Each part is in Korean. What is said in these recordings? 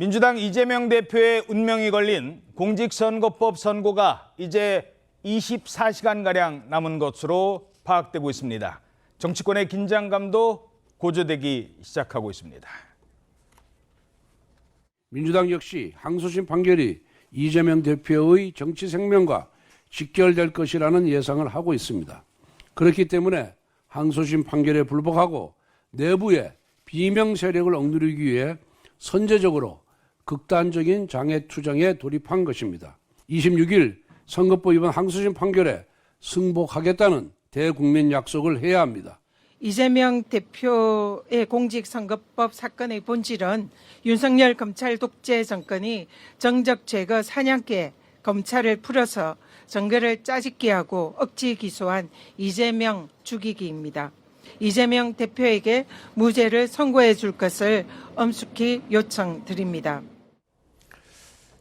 민주당 이재명 대표의 운명이 걸린 공직선거법 선고가 이제 24시간가량 남은 것으로 파악되고 있습니다. 정치권의 긴장감도 고조되기 시작하고 있습니다. 민주당 역시 항소심 판결이 이재명 대표의 정치 생명과 직결될 것이라는 예상을 하고 있습니다. 그렇기 때문에 항소심 판결에 불복하고 내부의 비명 세력을 억누르기 위해 선제적으로 극단적인 장애 투쟁에 돌입한 것입니다. 26일 선거법 위반 항소심 판결에 승복하겠다는 대국민 약속을 해야 합니다. 이재명 대표의 공직선거법 사건의 본질은 윤석열 검찰 독재 정권이 정적 제거 사냥개에 검찰을 풀어서 선거를 짜집게 하고 억지 기소한 이재명 죽이기입니다. 이재명 대표에게 무죄를 선고해 줄 것을 엄숙히 요청드립니다.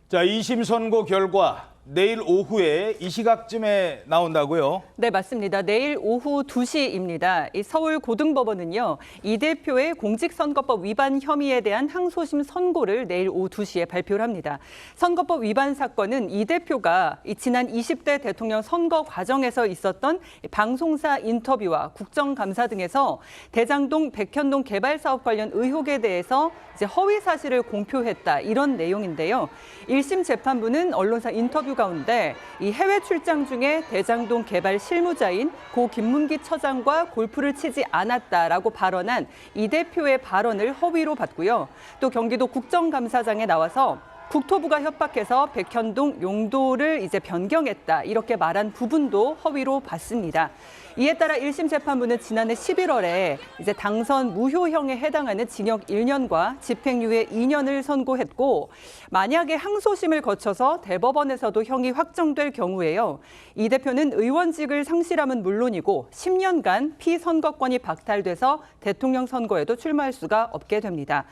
자, 2심 선고 결과 내일 오후에 이 시각쯤에 나온다고요? 네, 맞습니다. 내일 오후 2시입니다. 이 서울고등법원은요, 이 대표의 공직선거법 위반 혐의에 대한 항소심 선고를 내일 오후 2시에 발표를 합니다. 선거법 위반 사건은 이 대표가 지난 20대 대통령 선거 과정에서 있었던 방송사 인터뷰와 국정감사 등에서 대장동 백현동 개발 사업 관련 의혹에 대해서 이제 허위 사실을 공표했다, 이런 내용인데요. 1심 재판부는 언론사 인터뷰 가운데 이 해외 출장 중에 대장동 개발 실무자인 고 김문기 처장과 골프를 치지 않았다라고 발언한 이 대표의 발언을 허위로 봤고요. 또 경기도 국정감사장에 나와서 국토부가 협박해서 백현동 용도를 이제 변경했다, 이렇게 말한 부분도 허위로 봤습니다. 이에 따라 1심 재판부는 지난해 11월에 이제 당선 무효형에 해당하는 징역 1년과 집행유예 2년을 선고했고, 만약에 항소심을 거쳐서 대법원에서도 형이 확정될 경우에요, 이 대표는 의원직을 상실함은 물론이고 10년간 피선거권이 박탈돼서 대통령 선거에도 출마할 수가 없게 됩니다.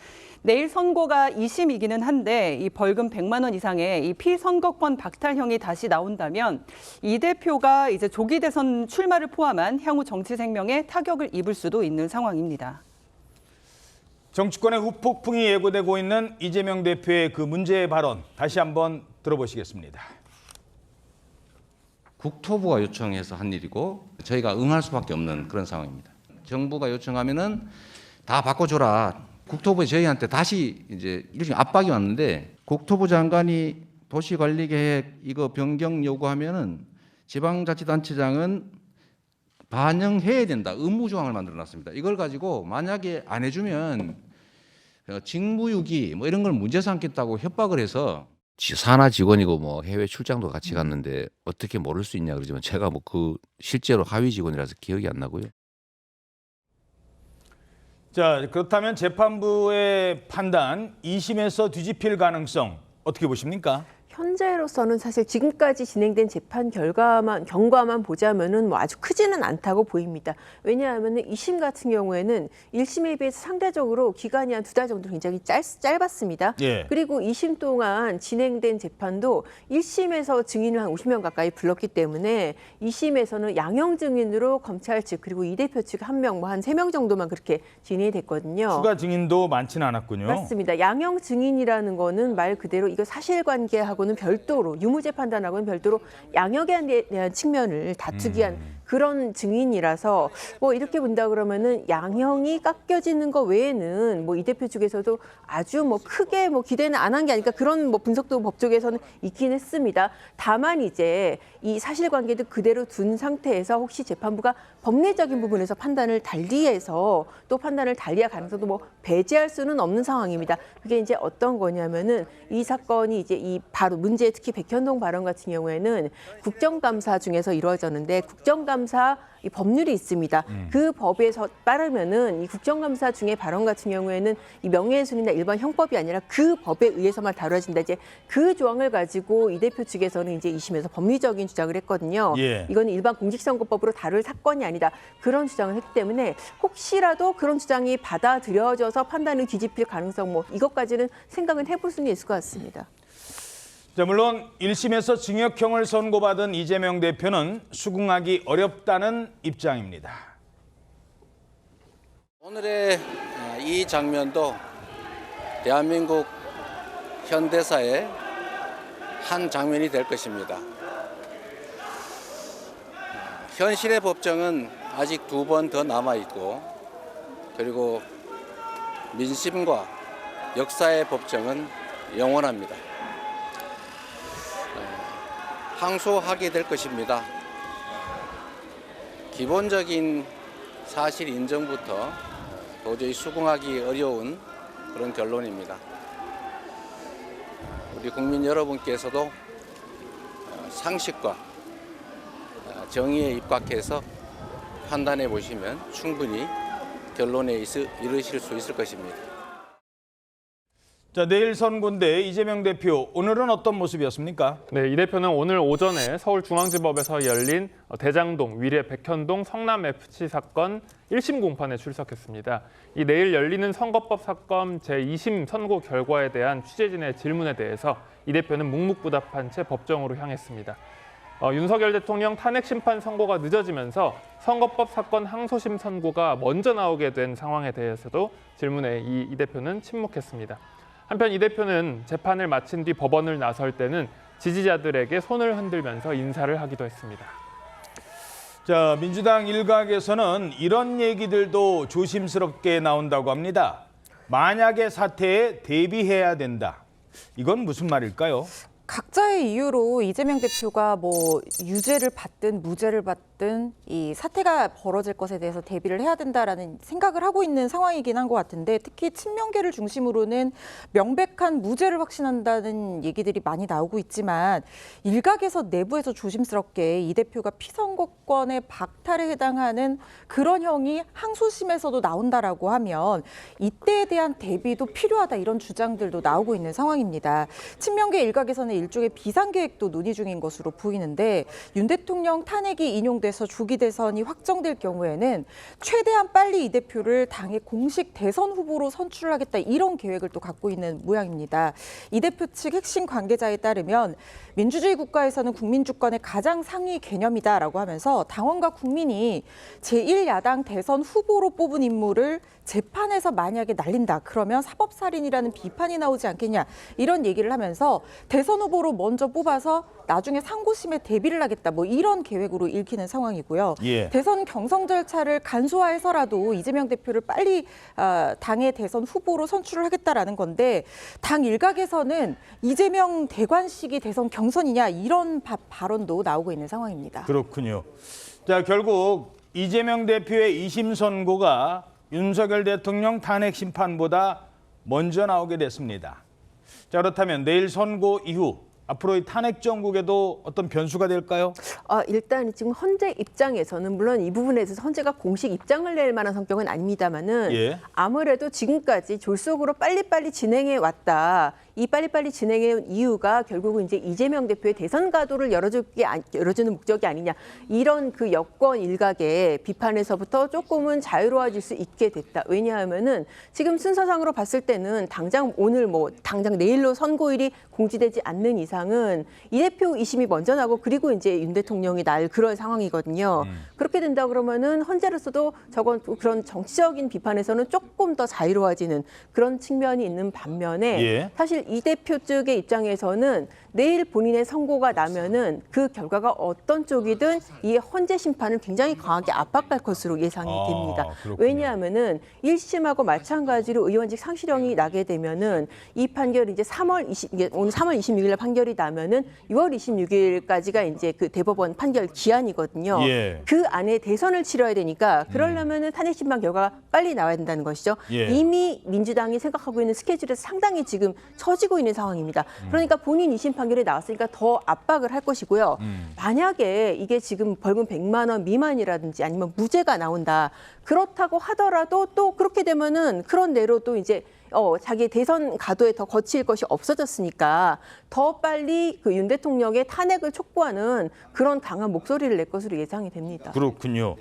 내일 선고가 2심이기는 한데 이 벌금 100만 원 이상의 이 피선거권 박탈형이 다시 나온다면 이 대표가 이제 조기 대선 출마를 포함한 향후 정치 생명에 타격을 입을 수도 있는 상황입니다. 정치권의 후폭풍이 예고되고 있는 이재명 대표의 그 문제의 발언 다시 한번 들어보시겠습니다. 국토부가 요청해서 한 일이고 저희가 응할 수밖에 없는 그런 상황입니다. 정부가 요청하면은 다 바꿔줘라. 국토부에 저희한테 다시 이제 일종의 압박이 왔는데, 국토부 장관이 도시관리계획 이거 변경 요구하면은 지방자치단체장은 반영해야 된다, 의무 조항을 만들어놨습니다. 이걸 가지고 만약에 안 해주면 직무유기 뭐 이런 걸 문제 삼겠다고 협박을 해서, 산하 직원이고 뭐 해외 출장도 같이 갔는데 어떻게 모를 수 있냐 그러지만 제가 뭐 그 실제로 하위 직원이라서 기억이 안 나고요. 자, 그렇다면 재판부의 판단 2심에서 뒤집힐 가능성 어떻게 보십니까? 현재로서는 사실 지금까지 진행된 재판 경과만 보자면은 뭐 아주 크지는 않다고 보입니다. 왜냐하면 2심 같은 경우에는 1심에 비해서 상대적으로 기간이 한 2달 정도 굉장히 짧았습니다. 예. 그리고 2심 동안 진행된 재판도 1심에서 증인을 한 50명 가까이 불렀기 때문에 2심에서는 양형 증인으로 검찰 측 그리고 이 대표 측 1명, 뭐 한 3명 정도만 그렇게 진행이 됐거든요. 추가 증인도 많지는 않았군요. 맞습니다. 양형 증인이라는 거는 말 그대로 이거 사실관계하고는 별도로, 유무죄 판단하고는 별도로 양형에 대한 측면을 다투기 위한 그런 증인이라서 뭐 이렇게 본다 그러면은 양형이 깎여지는 거 외에는 뭐 이 대표 측에서도 아주 뭐 크게 뭐 기대는 안 한 게 아닐까, 그런 뭐 분석도 법조계에서는 있긴 했습니다. 다만 이제 이 사실관계도 그대로 둔 상태에서 혹시 재판부가 법리적인 부분에서 판단을 달리해서 또 판단을 달리할 가능성도 뭐 배제할 수는 없는 상황입니다. 그게 이제 어떤 거냐면은 이 사건이 이제 이 바로 문제, 특히 백현동 발언 같은 경우에는 국정감사 중에서 이루어졌는데, 국정감사 이 법률이 있습니다. 그 법에서 따르면은 이 국정감사 중에 발언 같은 경우에는 이 명예훼손이나 일반 형법이 아니라 그 법에 의해서만 다뤄진다. 이제 그 조항을 가지고 이 대표 측에서는 이제 2심에서 법리적인 주장을 했거든요. 예. 이건 일반 공직선거법으로 다룰 사건이 아니다, 그런 주장을 했기 때문에 혹시라도 그런 주장이 받아들여져서 판단을 뒤집힐 가능성, 뭐 이것까지는 생각은 해볼 수는 있을 것 같습니다. 자, 물론 1심에서 징역형을 선고받은 이재명 대표는 수긍하기 어렵다는 입장입니다. 오늘의 이 장면도 대한민국 현대사의 한 장면이 될 것입니다. 현실의 법정은 아직 2번 더 남아있고, 그리고 민심과 역사의 법정은 영원합니다. 항소하게 될 것입니다. 기본적인 사실 인정부터 도저히 수긍하기 어려운 그런 결론입니다. 우리 국민 여러분께서도 상식과 정의에 입각해서 판단해 보시면 충분히 결론에 이르실 수 있을 것입니다. 자, 내일 선고인데 이재명 대표 오늘은 어떤 모습이었습니까? 네, 이 대표는 오늘 오전에 서울중앙지법에서 열린 대장동, 위례, 백현동, 성남 FC 사건 1심 공판에 출석했습니다. 이 내일 열리는 선거법 사건 제2심 선고 결과에 대한 취재진의 질문에 대해서 이 대표는 묵묵부답한 채 법정으로 향했습니다. 윤석열 대통령 탄핵 심판 선고가 늦어지면서 선거법 사건 항소심 선고가 먼저 나오게 된 상황에 대해서도 질문에 이 대표는 침묵했습니다. 한편 이 대표는 재판을 마친 뒤 법원을 나설 때는 지지자들에게 손을 흔들면서 인사를 하기도 했습니다. 자, 민주당 일각에서는 이런 얘기들도 조심스럽게 나온다고 합니다. 만약의 사태에 대비해야 된다. 이건 무슨 말일까요? 각자의 이유로 이재명 대표가 뭐 유죄를 받든 무죄를 받든 이 사태가 벌어질 것에 대해서 대비를 해야 된다라는 생각을 하고 있는 상황이긴 한 것 같은데, 특히 친명계를 중심으로는 명백한 무죄를 확신한다는 얘기들이 많이 나오고 있지만, 일각에서 내부에서 조심스럽게 이 대표가 피선거권의 박탈에 해당하는 그런 형이 항소심에서도 나온다라고 하면 이때에 대한 대비도 필요하다, 이런 주장들도 나오고 있는 상황입니다. 친명계 일각에서는 일종의 비상계획도 논의 중인 것으로 보이는데, 윤 대통령 탄핵이 인용돼서 조기 대선이 확정될 경우에는 최대한 빨리 이 대표를 당의 공식 대선 후보로 선출하겠다, 이런 계획을 또 갖고 있는 모양입니다. 이 대표 측 핵심 관계자에 따르면 민주주의 국가에서는 국민 주권의 가장 상위 개념이다라고 하면서 당원과 국민이 제1야당 대선 후보로 뽑은 인물을 재판에서 만약에 날린다, 그러면 사법살인이라는 비판이 나오지 않겠냐, 이런 얘기를 하면서 대선 후보로 먼저 뽑아서 나중에 상고심에 대비를 하겠다, 뭐 이런 계획으로 읽히는 상황이고요. 예. 대선 경선 절차를 간소화해서라도 이재명 대표를 빨리 당의 대선 후보로 선출을 하겠다라는 건데, 당 일각에서는 이재명 대관식이 대선 경선이냐, 이런 발언도 나오고 있는 상황입니다. 그렇군요. 자, 결국 이재명 대표의 2심 선고가 윤석열 대통령 탄핵 심판보다 먼저 나오게 됐습니다. 자, 그렇다면 내일 선고 이후 앞으로의 탄핵 정국에도 어떤 변수가 될까요? 일단 지금 헌재 입장에서는 물론 이 부분에 대해서 헌재가 공식 입장을 낼 만한 성격은 아닙니다만은, 예. 아무래도 지금까지 졸속으로 빨리빨리 진행해 왔다. 이 빨리빨리 진행해 이유가 결국은 이제 이재명 대표의 대선 가도를 열어주는 목적이 아니냐, 이런 그 여권 일각의 비판에서부터 조금은 자유로워질 수 있게 됐다. 왜냐하면은 지금 순서상으로 봤을 때는 당장 오늘 당장 내일로 선고일이 공지되지 않는 이상은 이 대표 2심이 먼저 나고, 그리고 이제 윤 대통령이 날 그런 상황이거든요. 그렇게 된다 그러면은 헌재로서도 저건 그런 정치적인 비판에서는 조금 더 자유로워지는 그런 측면이 있는 반면에, 예. 사실 이 대표 측의 입장에서는 내일 본인의 선고가 나면은 그 결과가 어떤 쪽이든 이 헌재 심판을 굉장히 강하게 압박할 것으로 예상이 됩니다. 그렇군요. 왜냐하면은 1심하고 마찬가지로 의원직 상실형이 나게 되면은 이 판결이 이제 오늘 3월 26일 날 판결이 나면은 6월 26일까지가 이제 그 대법원 판결 기한이거든요. 예. 그 안에 대선을 치러야 되니까 그러려면은 탄핵 심판 결과가 빨리 나와야 된다는 것이죠. 예. 이미 민주당이 생각하고 있는 스케줄에서 상당히 지금 처지고 있는 상황입니다. 그러니까 본인 2심 판결이 나왔으니까 더 압박을 할 것이고요. 만약에 이게 지금 벌금 100만 원 미만이라든지 아니면 무죄가 나온다, 그렇다고 하더라도 또 그렇게 되면은 그런 대로 또 이제 자기 대선 가도에 더 거칠 것이 없어졌으니까 더 빨리 그 윤 대통령의 탄핵을 촉구하는 그런 강한 목소리를 낼 것으로 예상이 됩니다. 그렇군요.